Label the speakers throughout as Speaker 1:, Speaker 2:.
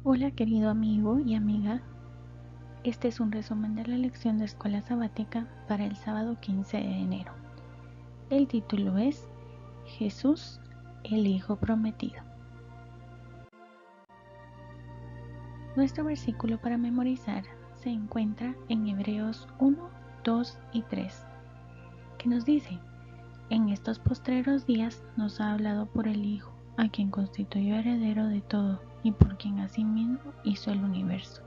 Speaker 1: Hola querido amigo y amiga, este es un resumen de la lección de escuela sabática para el sábado 15 de enero. El título es Jesús, el Hijo Prometido. Nuestro versículo para memorizar se encuentra en Hebreos 1, 2 y 3, que nos dice: en estos postreros días nos ha hablado por el Hijo, a quien constituyó heredero de todo y por quien asimismo hizo el universo,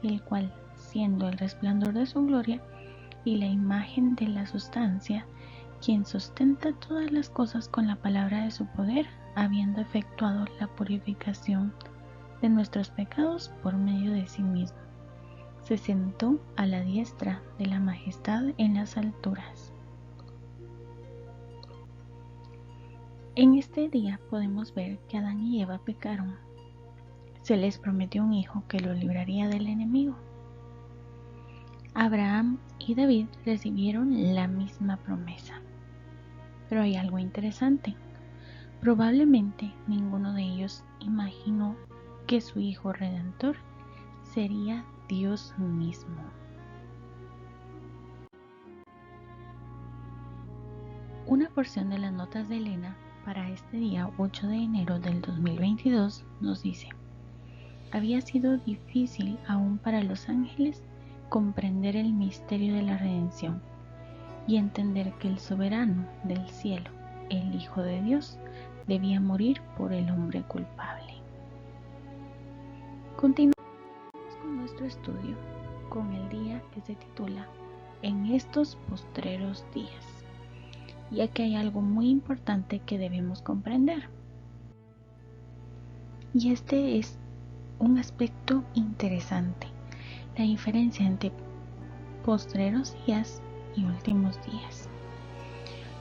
Speaker 1: el cual, siendo el resplandor de su gloria y la imagen de la sustancia, quien sustenta todas las cosas con la palabra de su poder, habiendo efectuado la purificación de nuestros pecados por medio de sí mismo, se sentó a la diestra de la majestad en las alturas. En este día podemos ver que Adán y Eva pecaron. Se les prometió un hijo que los libraría del enemigo. Abraham y David recibieron la misma promesa. Pero hay algo interesante. Probablemente ninguno de ellos imaginó que su hijo redentor sería Dios mismo. Una porción de las notas de Elena para este día 8 de enero del 2022 nos dice: había sido difícil aún para los ángeles comprender el misterio de la redención y entender que el soberano del cielo, el Hijo de Dios, debía morir por el hombre culpable. Continuamos con nuestro estudio con el día que se titula En estos postreros días, y aquí hay algo muy importante que debemos comprender, y este es un aspecto interesante: la diferencia entre postreros días y últimos días.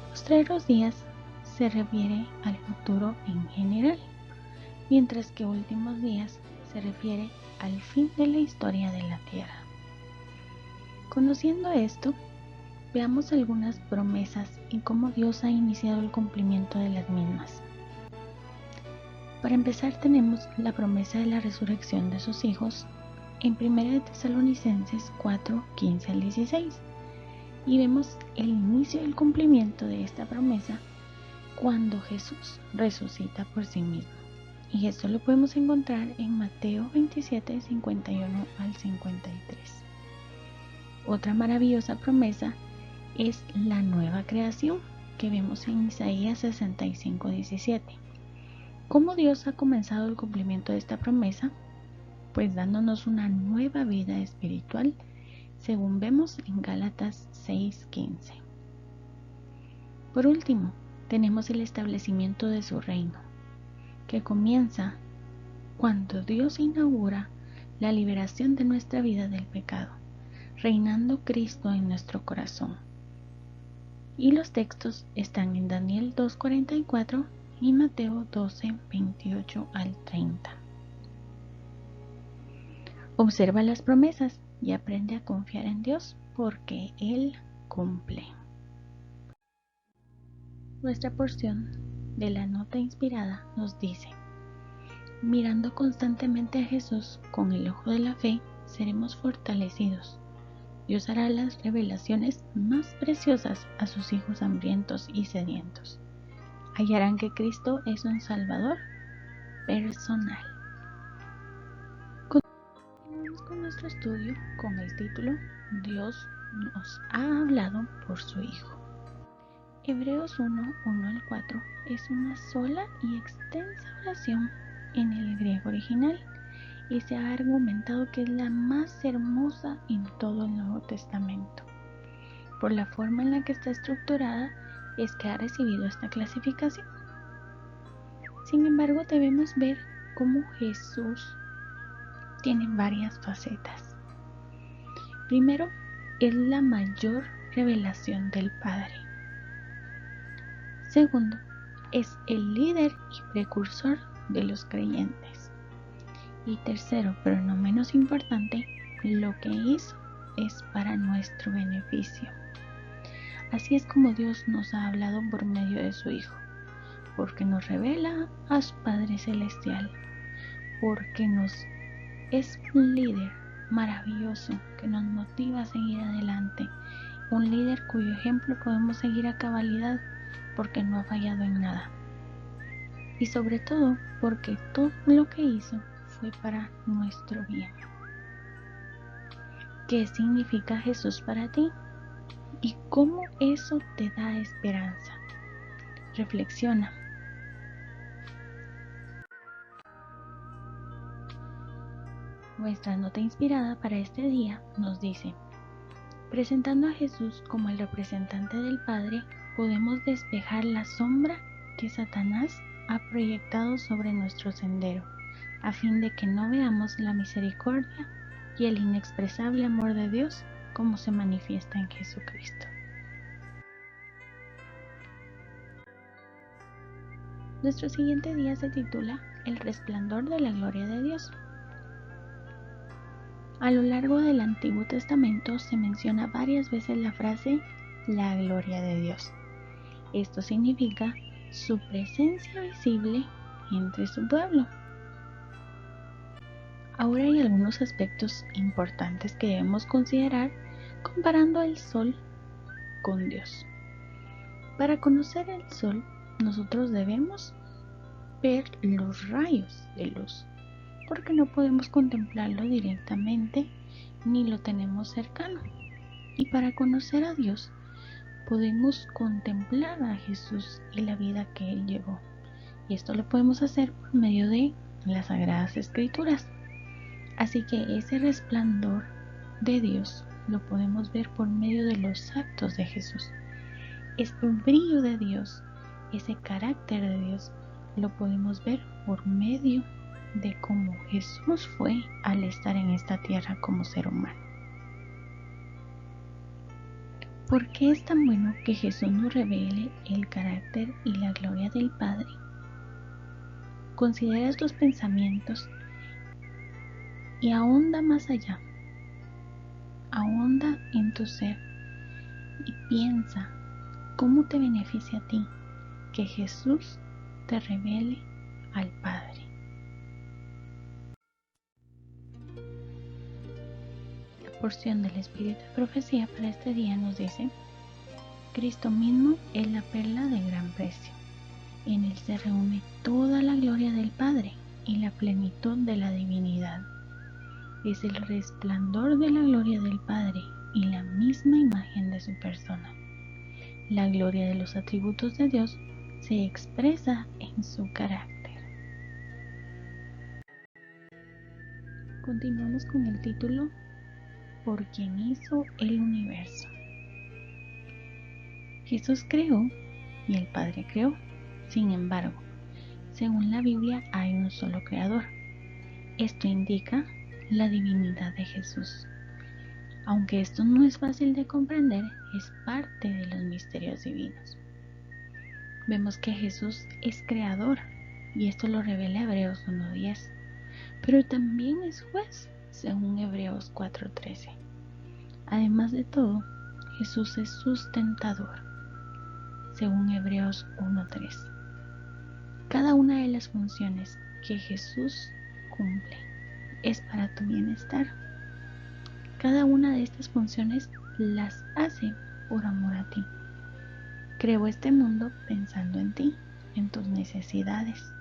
Speaker 1: Postreros días se refiere al futuro en general, mientras que últimos días se refiere al fin de la historia de la tierra. Conociendo esto, veamos algunas promesas y cómo Dios ha iniciado el cumplimiento de las mismas. Para empezar, tenemos la promesa de la resurrección de sus hijos en 1 Tesalonicenses 4, 15 al 16, y vemos el inicio del cumplimiento de esta promesa cuando Jesús resucita por sí mismo, y esto lo podemos encontrar en Mateo 27, 51 al 53. Otra maravillosa promesa es la nueva creación que vemos en Isaías 65, 17. ¿Cómo Dios ha comenzado el cumplimiento de esta promesa? Pues dándonos una nueva vida espiritual, según vemos en Gálatas 6:15. Por último, tenemos el establecimiento de su reino, que comienza cuando Dios inaugura la liberación de nuestra vida del pecado, reinando Cristo en nuestro corazón. Y los textos están en Daniel 2:44 y Mateo 12:28 al 30. Observa las promesas y aprende a confiar en Dios, porque Él cumple. Nuestra porción de la nota inspirada nos dice: mirando constantemente a Jesús con el ojo de la fe, seremos fortalecidos. Dios hará las revelaciones más preciosas a sus hijos hambrientos y sedientos. Hallarán que Cristo es un Salvador personal. Continuamos con nuestro estudio con el título Dios nos ha hablado por su Hijo. Hebreos 1, 1 al 4 es una sola y extensa oración en el griego original, y se ha argumentado que es la más hermosa en todo el Nuevo Testamento. Por la forma en la que está estructurada es que ha recibido esta clasificación. Sin embargo, debemos ver cómo Jesús tiene varias facetas. Primero, es la mayor revelación del Padre. Segundo, es el líder y precursor de los creyentes. Y tercero, pero no menos importante, lo que hizo es para nuestro beneficio. Así es como Dios nos ha hablado por medio de su Hijo, porque nos revela a su Padre Celestial, porque nos Es un líder maravilloso que nos motiva a seguir adelante, un líder cuyo ejemplo podemos seguir a cabalidad porque no ha fallado en nada. Y sobre todo porque todo lo que hizo fue para nuestro bien. ¿Qué significa Jesús para ti? ¿Y cómo eso te da esperanza? Reflexiona. Nuestra nota inspirada para este día nos dice: presentando a Jesús como el representante del Padre, podemos despejar la sombra que Satanás ha proyectado sobre nuestro sendero, a fin de que no veamos la misericordia y el inexpresable amor de Dios como se manifiesta en Jesucristo. Nuestro siguiente día se titula El resplandor de la gloria de Dios. A lo largo del Antiguo Testamento se menciona varias veces la frase la gloria de Dios. Esto significa su presencia visible entre su pueblo. Ahora hay algunos aspectos importantes que debemos considerar comparando el sol con Dios. Para conocer el sol, nosotros debemos ver los rayos de luz, porque no podemos contemplarlo directamente ni lo tenemos cercano. Y para conocer a Dios, podemos contemplar a Jesús y la vida que Él llevó. Y esto lo podemos hacer por medio de las Sagradas Escrituras. Así que ese resplandor de Dios lo podemos ver por medio de los actos de Jesús. Este brillo de Dios, ese carácter de Dios, lo podemos ver por medio de cómo Jesús fue al estar en esta tierra como ser humano. ¿Por qué es tan bueno que Jesús nos revele el carácter y la gloria del Padre? Considera estos pensamientos y ahonda más allá. Ahonda en tu ser y piensa cómo te beneficia a ti que Jesús te revele al Padre. La porción del Espíritu de Profecía para este día nos dice: Cristo mismo es la perla de gran precio. En Él se reúne toda la gloria del Padre y la plenitud de la divinidad. Es el resplandor de la gloria del Padre y la misma imagen de su persona. La gloria de los atributos de Dios se expresa en su carácter. Continuamos con el título Por quien hizo el universo. Jesús creó y el Padre creó. Sin embargo, según la Biblia hay un solo creador. Esto indica la divinidad de Jesús. Aunque esto no es fácil de comprender, es parte de los misterios divinos. Vemos que Jesús es creador y esto lo revela Hebreos 1:10, pero también es juez, según Hebreos 4:13. Además de todo, Jesús es sustentador, según Hebreos 1:3. Cada una de las funciones que Jesús cumple es para tu bienestar. Cada una de estas funciones las hace por amor a ti. Creó este mundo pensando en ti, en tus necesidades.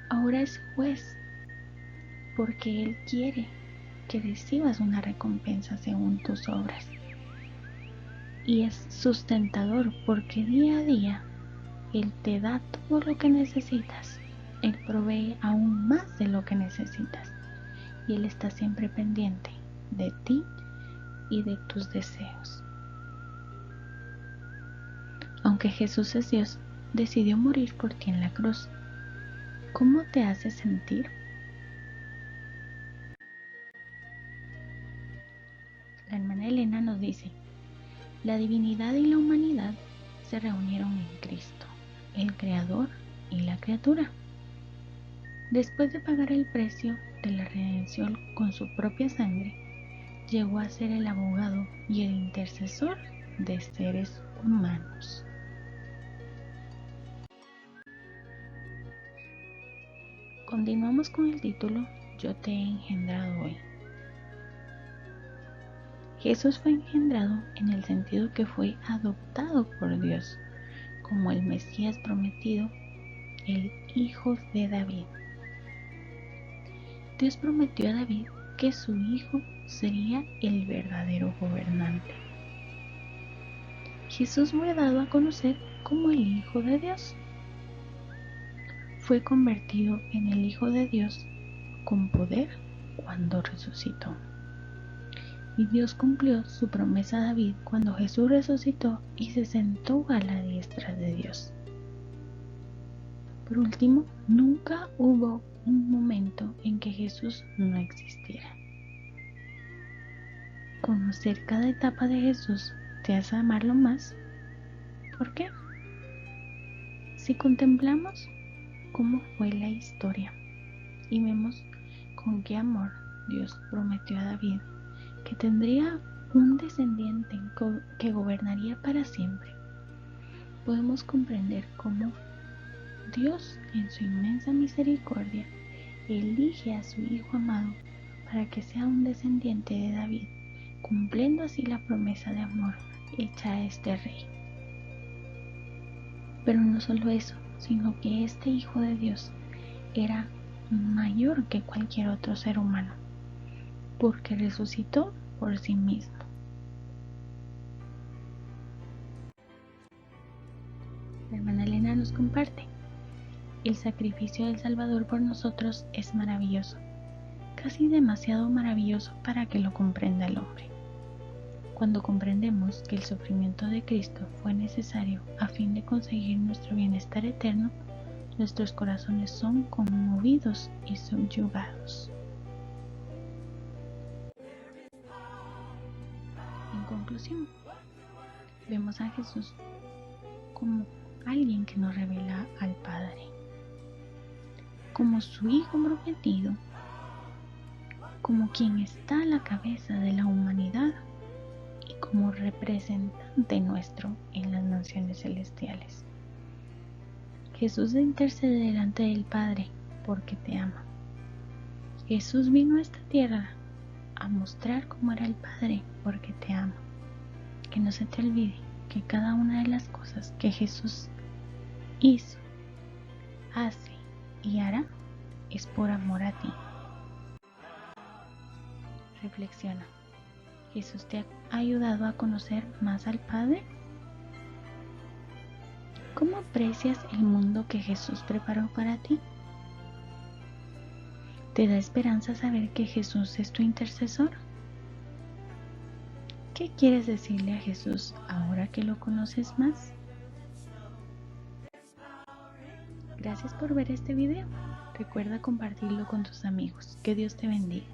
Speaker 1: Ahora es juez porque Él quiere que recibas una recompensa según tus obras. Y es sustentador porque día a día Él te da todo lo que necesitas. Él provee aún más de lo que necesitas. Y Él está siempre pendiente de ti y de tus deseos. Aunque Jesús es Dios, decidió morir por ti en la cruz. ¿Cómo te hace sentir? La hermana Elena nos dice: la divinidad y la humanidad se reunieron en Cristo, el Creador y la criatura. Después de pagar el precio de la redención con su propia sangre, llegó a ser el abogado y el intercesor de seres humanos. Continuamos con el título yo te he engendrado hoy. Jesús fue engendrado en el sentido que fue adoptado por Dios como el Mesías prometido, el Hijo de David. Dios prometió a David que su hijo sería el verdadero gobernante. Jesús fue dado a conocer como el Hijo de Dios. Fue convertido en el Hijo de Dios con poder cuando resucitó. Y Dios cumplió su promesa a David cuando Jesús resucitó y se sentó a la diestra de Dios. Por último, nunca hubo un momento en que Jesús no existiera. Conocer cada etapa de Jesús te hace amarlo más. ¿Por qué? Si contemplamos cómo fue la historia y vemos con qué amor Dios prometió a David que tendría un descendiente que gobernaría para siempre, podemos comprender cómo Dios, en su inmensa misericordia, elige a su Hijo amado para que sea un descendiente de David, cumpliendo así la promesa de amor hecha a este rey. Pero no solo eso, sino que este Hijo de Dios era mayor que cualquier otro ser humano, porque resucitó por sí mismo. La hermana Elena nos comparte: el sacrificio del Salvador por nosotros es maravilloso, casi demasiado maravilloso para que lo comprenda el hombre. Cuando comprendemos que el sufrimiento de Cristo fue necesario a fin de conseguir nuestro bienestar eterno, nuestros corazones son conmovidos y subyugados. En conclusión, vemos a Jesús como alguien que nos revela al Padre, como su Hijo prometido, como quien está a la cabeza de la humanidad y como representante nuestro en las naciones celestiales. Jesús intercede delante del Padre porque te ama. Jesús vino a esta tierra a mostrar cómo era el Padre porque te ama. Que no se te olvide que cada una de las cosas que Jesús hizo, hace y hará es por amor a ti. Reflexiona. ¿Jesús te ha ayudado a conocer más al Padre? ¿Cómo aprecias el mundo que Jesús preparó para ti? ¿Te da esperanza saber que Jesús es tu intercesor? ¿Qué quieres decirle a Jesús ahora que lo conoces más? Gracias por ver este video. Recuerda compartirlo con tus amigos. Que Dios te bendiga.